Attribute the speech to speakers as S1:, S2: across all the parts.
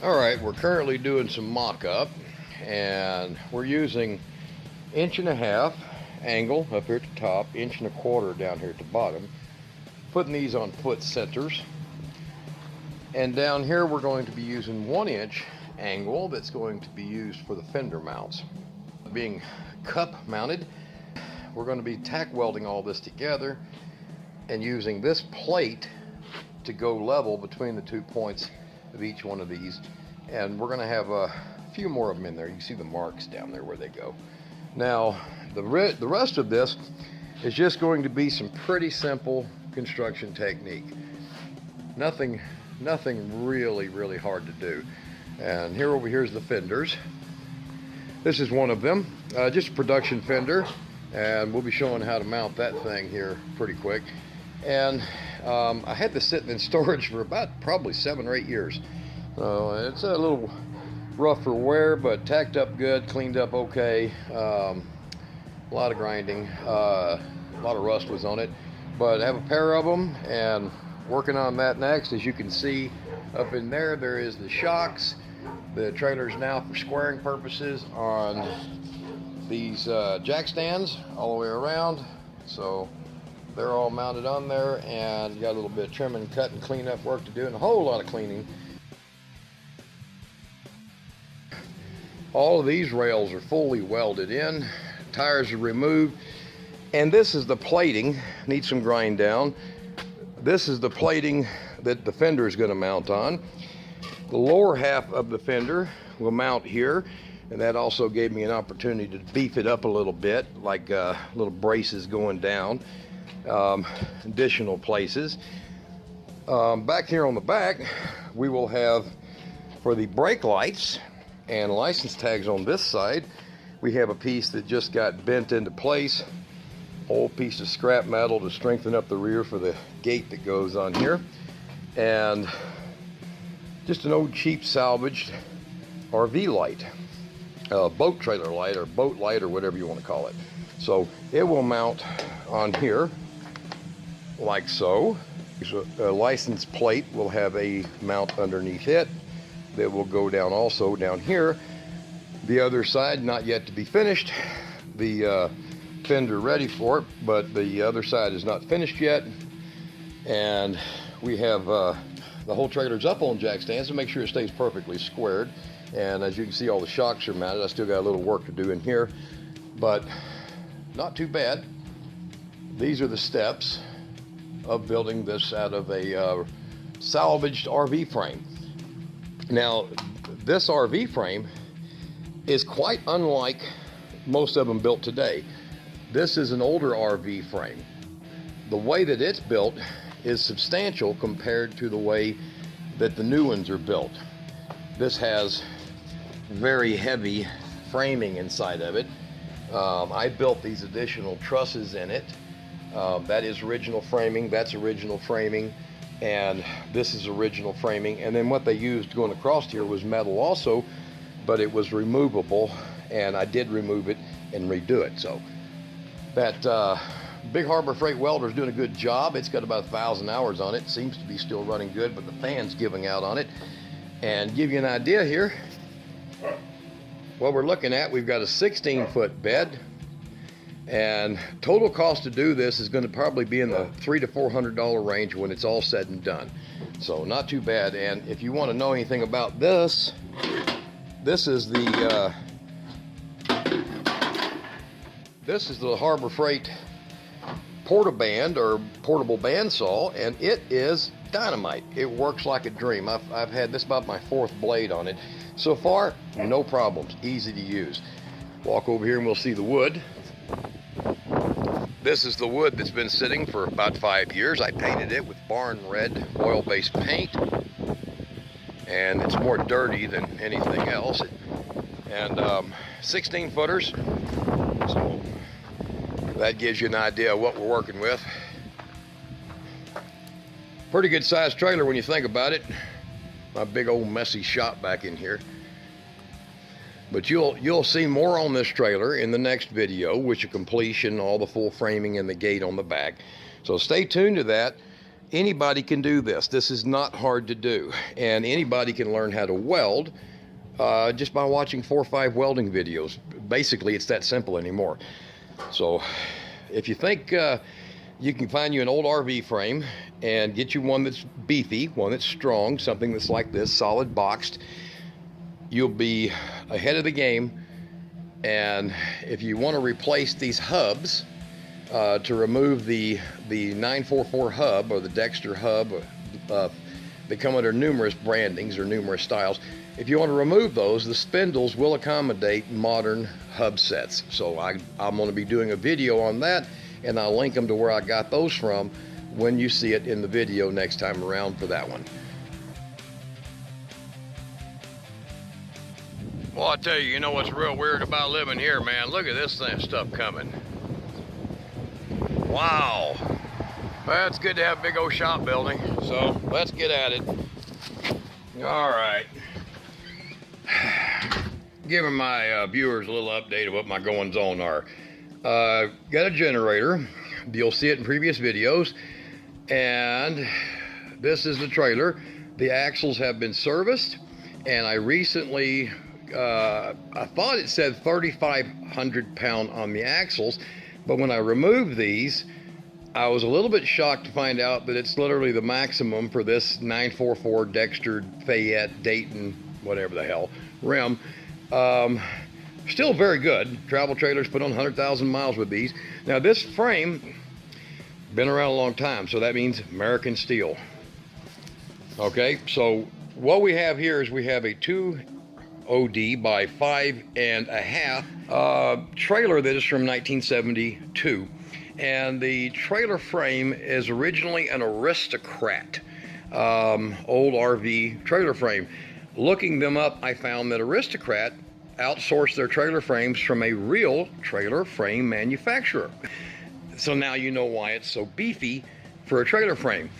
S1: All right, we're currently doing some mock-up, and we're using 1.5" angle up here at the top, 1.25" down here at the bottom, putting these on foot centers. And down here we're going to be using 1" angle that's going to be used for the fender mounts. Being cup mounted, we're going to be tack welding all this together and using this plate to go level between the 2 points of each one of these. And we're going to have a few more of them in there. You can see the marks down there where they go. Now the rest of this is just going to be some pretty simple construction technique. Nothing really hard to do. And here over here is the fenders. This is one of them, just a production fender, and we'll be showing how to mount that thing here pretty quick. And I had this sitting in storage for about probably 7 or 8 years. So it's a little rough for wear, but tacked up good, cleaned up okay. A lot of grinding, a lot of rust was on it, but I have a pair of them and working on that next. As you can see up in there, there is the shocks. The trailer's now for squaring purposes on these jack stands all the way around. So they're all mounted on there, and you got a little bit of trimming, cut, and cleanup work to do, and a whole lot of cleaning. All of these rails are fully welded in, tires are removed, and this is the plating. Needs some grind down. This is the plating that the fender is going to mount on. The lower half of the fender will mount here, and that also gave me an opportunity to beef it up a little bit, like little braces going down, additional places. Back here on the back, we will have, for the brake lights and license tags on this side, we have a piece that just got bent into place, old piece of scrap metal to strengthen up the rear for the gate that goes on here, and just an old cheap salvaged RV light, boat trailer light or boat light or whatever you want to call it. So it will mount on here like so. A license plate will have a mount underneath it that will go down also down here. The other side not yet to be finished. The fender ready for it, but the other side is not finished yet. And we have the whole trailer's up on jack stands to make sure it stays perfectly squared. And as you can see, all the shocks are mounted. I still got a little work to do in here, but not too bad. These are the steps of building this out of a salvaged RV frame. Now, this RV frame is quite unlike most of them built today. This is an older RV frame. The way that it's built is substantial compared to the way that the new ones are built. This has very heavy framing inside of it. I built these additional trusses in it. That is original framing, that's original framing, and this is original framing. And then what they used going across here was metal also, but it was removable, and I did remove it and redo it. So that Big Harbor Freight welder is doing a good job. It's got about 1,000 hours on it. Seems to be still running good, but the fan's giving out on it. And give you an idea here, what we're looking at, we've got a 16-foot bed, and total cost to do this is going to probably be in the $300 to $400 range when it's all said and done. So not too bad. And if you want to know anything about this, this is the Harbor Freight Portaband or portable bandsaw, and it is dynamite. It works like a dream. I've had this about my 4th blade on it. So far, no problems, easy to use. Walk over here and we'll see the wood. This is the wood that's been sitting for about 5 years. I painted it with barn red oil-based paint, and it's more dirty than anything else. And 16 footers, so that gives you an idea of what we're working with. Pretty good sized trailer when you think about it. My big old messy shop back in here. But you'll see more on this trailer in the next video, which is completion, all the full framing and the gate on the back. So stay tuned to that. Anybody can do this. This is not hard to do, and anybody can learn how to weld just by watching 4 or 5 welding videos. Basically, it's that simple anymore. So if you think you can find you an old RV frame and get you one that's beefy, one that's strong, something that's like this, solid boxed, you'll be ahead of the game. And if you want to replace these hubs, to remove the 944 hub or the Dexter hub, they come under numerous brandings or numerous styles. If you want to remove those, the spindles will accommodate modern hub sets. So I'm going to be doing a video on that, and I'll link them to where I got those from when you see it in the video next time around for that one. Well, I tell you, you know what's real weird about living here, man? Look at this stuff coming. Wow. Well, it's good to have a big old shop building, so let's get at it. All right. Giving my viewers a little update of what my goings on are. Got a generator. You'll see it in previous videos. And this is the trailer. The axles have been serviced, and I recently, I thought it said 3,500 pound on the axles, but when I removed these, I was a little bit shocked to find out that it's literally the maximum for this 944 Dexter, Fayette, Dayton, whatever the hell, rim. Still very good. Travel trailers put on 100,000 miles with these. Now this frame, been around a long time, so that means American steel. Okay, so what we have here is we have a 2 OD by 5.5 trailer that is from 1972. And the trailer frame is originally an Aristocrat, old RV trailer frame. Looking them up, I found that Aristocrat outsourced their trailer frames from a real trailer frame manufacturer. So now you know why it's so beefy for a trailer frame.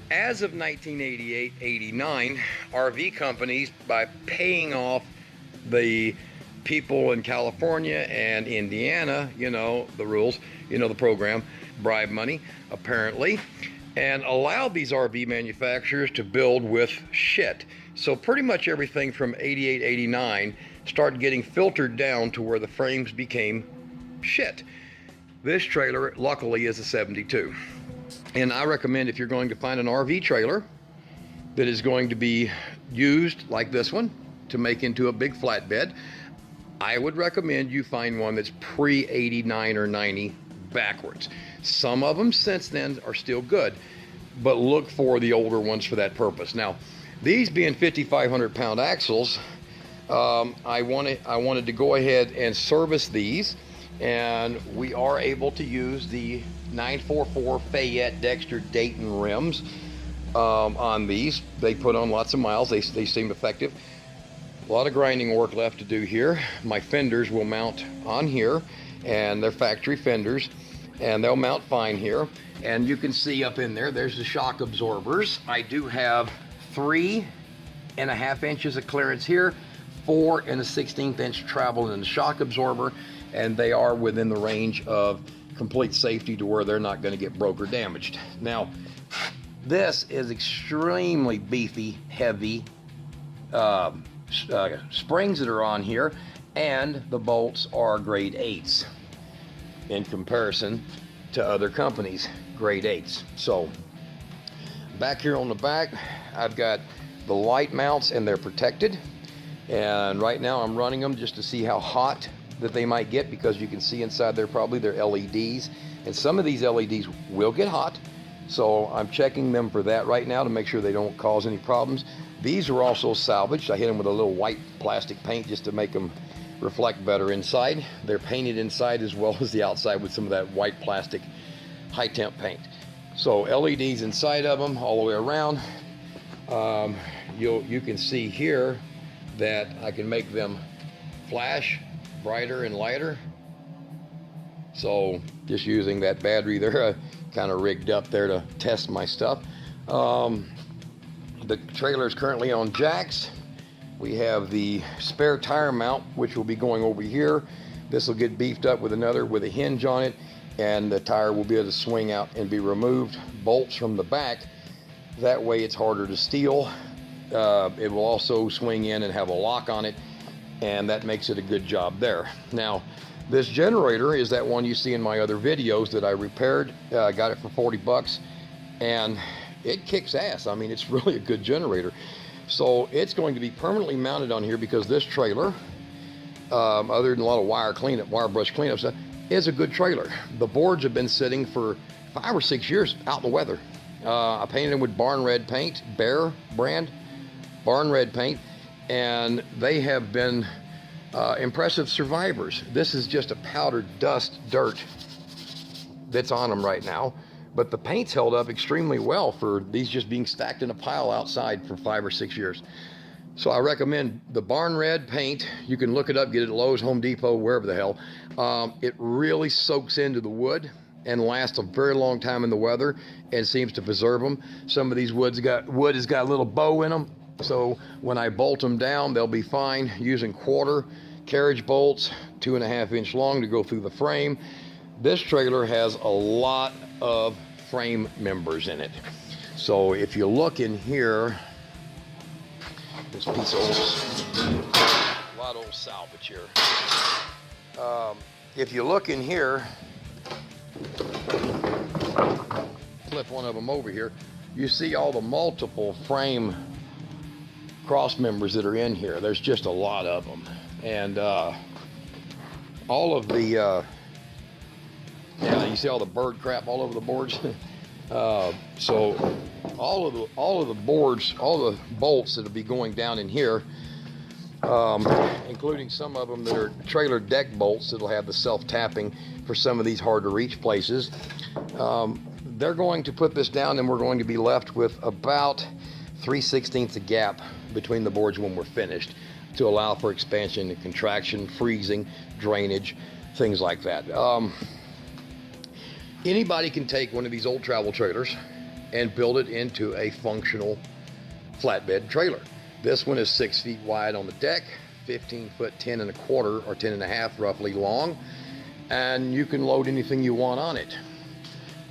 S1: As of 1988-89, RV companies, by paying off the people in California and Indiana, you know the rules, you know the program, bribe money apparently, and allowed these RV manufacturers to build with shit. So pretty much everything from 88, 89 started getting filtered down to where the frames became shit. This trailer luckily is a 72, and I recommend, if you're going to find an RV trailer that is going to be used like this one to make into a big flatbed, I would recommend you find one that's pre-89 or 90 backwards. Some of them since then are still good, but look for the older ones for that purpose. Now, these being 5,500 pound axles, I wanted to go ahead and service these, and we are able to use the 944 Fayette Dexter Dayton rims on these. They put on lots of miles. They seem effective. A lot of grinding work left to do here. My fenders will mount on here, and they're factory fenders, and they'll mount fine here. And you can see up in there, there's the shock absorbers. I do have 3.5 inches of clearance here, 4 1/16 inch travel in the shock absorber, and they are within the range of complete safety to where they're not going to get broke or damaged. Now, this is extremely beefy, heavy springs that are on here, and the bolts are grade 8s in comparison to other companies' grade 8s. So back here on the back, I've got the light mounts, and they're protected, and right now I'm running them just to see how hot that they might get, because you can see inside there probably they're LEDs, and some of these LEDs will get hot, so I'm checking them for that right now to make sure they don't cause any problems. These are also salvaged. I hit them with a little white plastic paint just to make them reflect better inside. They're painted inside as well as the outside with some of that white plastic high temp paint. So LEDs inside of them all the way around. You can see here that I can make them flash brighter and lighter. So just using that battery there, kind of rigged up there to test my stuff. The trailer is currently on jacks. We have the spare tire mount, which will be going over here. This will get beefed up with a hinge on it, and the tire will be able to swing out and be removed. Bolts from the back, that way it's harder to steal. It will also swing in and have a lock on it, and that makes it a good job there. Now, this generator is that one you see in my other videos that I repaired. I got it for 40 bucks, and it kicks ass. I mean, it's really a good generator. So it's going to be permanently mounted on here because this trailer, other than a lot of wire brush cleanup stuff, is a good trailer. The boards have been sitting for 5 or 6 years out in the weather. I painted them with barn red paint, Bear brand, barn red paint, and they have been impressive survivors. This is just a powdered dust, dirt that's on them right now, but the paint's held up extremely well for these just being stacked in a pile outside for 5 or 6 years. So I recommend the barn red paint. You can look it up, get it at Lowe's, Home Depot, wherever the hell. It really soaks into the wood and lasts a very long time in the weather and seems to preserve them. Some of these wood has got a little bow in them, so when I bolt them down, they'll be fine. Using quarter carriage bolts, 2.5 inch long, to go through the frame. This trailer has a lot of frame members in it. So if you look in here, this piece of a lot of old salvage here. If you look in here, flip one of them over here, you see all the multiple frame cross members that are in here. There's just a lot of them, and all of the yeah, you see all the bird crap all over the boards. So all of the boards, all the bolts that'll be going down in here, including some of them that are trailer deck bolts that'll have the self-tapping for some of these hard to reach places. They're going to put this down, and we're going to be left with about 3/16 a gap between the boards when we're finished, to allow for expansion and contraction, freezing, drainage, things like that. Anybody can take one of these old travel trailers and build it into a functional flatbed trailer. This one is 6 feet wide on the deck, 15 foot 10 1/4 or 10 1/2 roughly long, and you can load anything you want on it.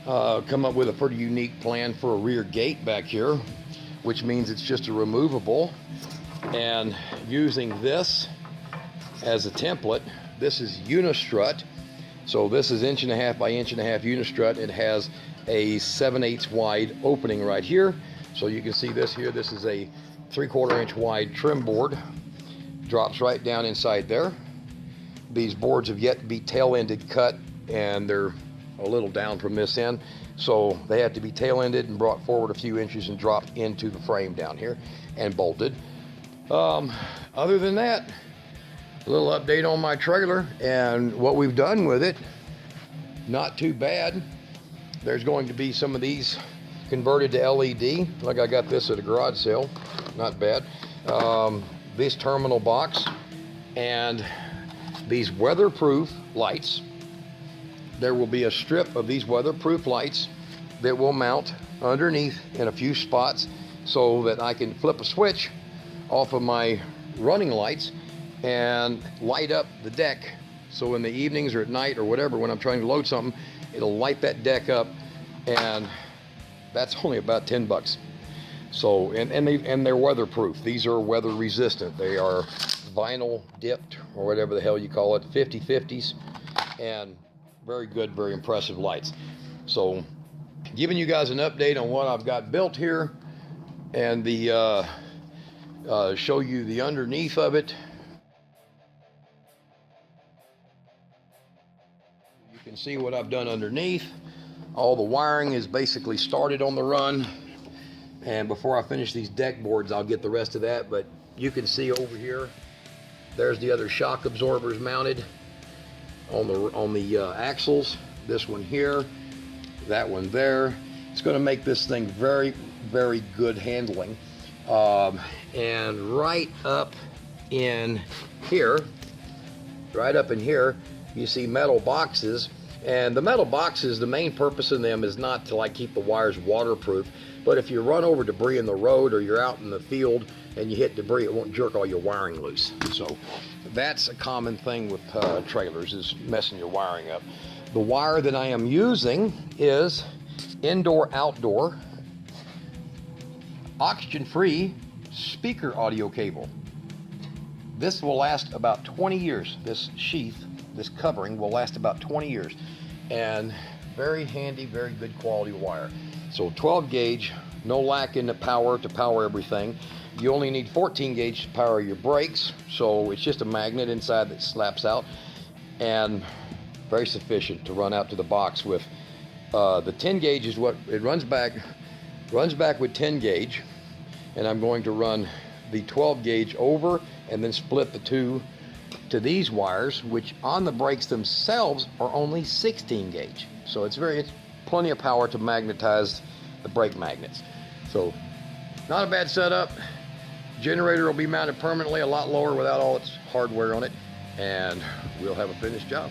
S1: Come up with a pretty unique plan for a rear gate back here, which means it's just a removable, and using this as a template. This is unistrut. So this is 1.5 inch by 1.5 inch unistrut. It has a 7/8 wide opening right here. So you can see this here. This is a 3/4 inch wide trim board. Drops right down inside there. These boards have yet to be tail-ended cut, and they're a little down from this end. So they have to be tail-ended and brought forward a few inches and dropped into the frame down here and bolted. Other than that, a little update on my trailer and what we've done with it. Not too bad. There's going to be some of these converted to LED, like I got this at a garage sale. Not bad. This terminal box and these weatherproof lights. There will be a strip of these weatherproof lights that will mount underneath in a few spots, so that I can flip a switch off of my running lights and light up the deck. So in the evenings or at night or whatever, when I'm trying to load something, it'll light that deck up, and that's only about 10 bucks. So, and they're weatherproof. These are weather resistant. They are vinyl dipped, or whatever the hell you call it, 50/50s, and very good, very impressive lights. So giving you guys an update on what I've got built here, and the show you the underneath of it. You can see what I've done underneath. All the wiring is basically started on the run, and before I finish these deck boards, I'll get the rest of that. But you can see over here, there's the other shock absorbers mounted on the axles. This one here, that one there. It's going to make this thing very, very good handling. And right up in here, you see metal boxes. And the metal boxes, the main purpose of them is not to like keep the wires waterproof, but if you run over debris in the road, or you're out in the field and you hit debris, it won't jerk all your wiring loose. So that's a common thing with trailers, is messing your wiring up. The wire that I am using is indoor-outdoor, oxygen-free speaker audio cable. This will last about 20 years. This sheath, this covering will last about 20 years. And very handy, very good quality wire. So 12 gauge, no lack in the power to power everything. You only need 14 gauge to power your brakes. So it's just a magnet inside that slaps out. And very sufficient to run out to the box with. The 10 gauge is what it runs back with 10 gauge, and I'm going to run the 12 gauge over and then split the two to these wires, which on the brakes themselves are only 16 gauge. So it's plenty of power to magnetize the brake magnets. So not a bad setup. Generator will be mounted permanently, a lot lower without all its hardware on it, and we'll have a finished job.